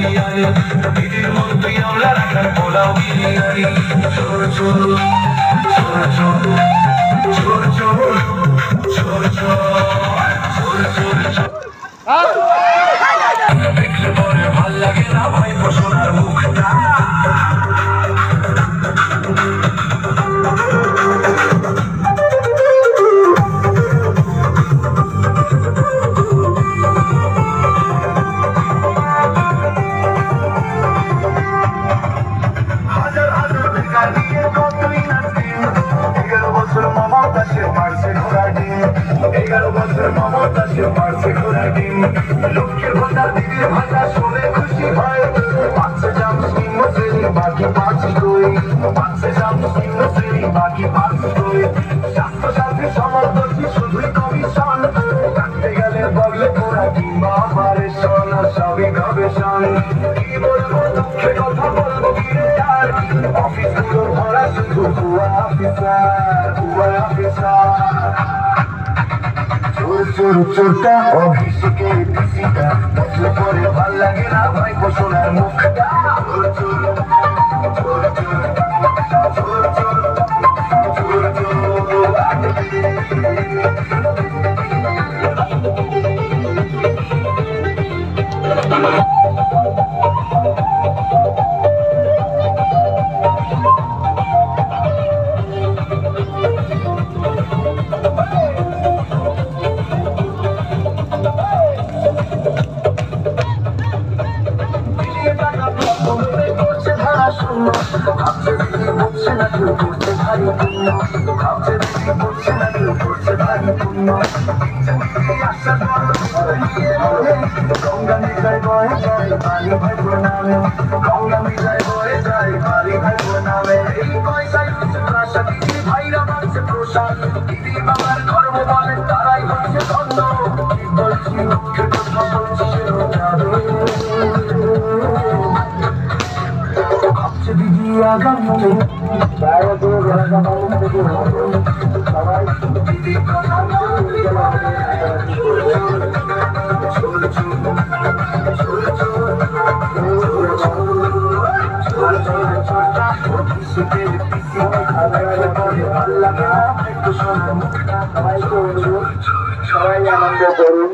বিরিয়ানি দিদির মধ্যে আমরা রাখার পোলাও বিরিয়ানি চোর চোর চোর চোর চোর চোর চোর চোর চোর দেখলে পরে ভাল লাগে না ভাই সোনার মুখটা লক্ষ্যের ভাষা দিদির ভাষা শুনে খুশি হয় পাচ্ছে জাম সিংহ শ্রেণী বাকি পাঁচ দুই পাচ্ছে জাম সিংহ শ্রেণী বাকি পাঁচ দুই স্বাস্থ্যসাথী সমর্থী শুধুই কমিশন কাটতে গেলে বগলে পোড়া কিংবা অপারেশন সবই গবেষণ কি বলবো দুঃখের কথা বলবো কিরে আর অফিসগুলো ভরা শুধু ভুয়া অফিসার ভুয়া অফিসার চোর চোরটা অভিষেকের পিসিটা দেখলে পরে ভাল লাগে না ভাই সোনার মুখটা চোর চোর চোর চোর চোর ভাবছে দিদি বলছে না কেউ করছে ভারী পুণ্য ভাবছে দিদি বলছে না কেউ করছে ভারী পুণ্য গঙ্গা মিঠাই বয়ে যায় বাড়ি ভাই প্রণামে গঙ্গা মিঠাই বয়ে যায় বাড়ি ভাই প্রণামে এই পয়সায় প্রাসাদ দিদি ভাইরা মানছে প্রসাদ দিদি বাবার ধর্ম বলে তারাই হচ্ছে দ্বন্দ্ব কি বলছি মুখের কথা বলছি দিদি আগামী সবাই দিদি কথা সবাই আনন্দ করুন।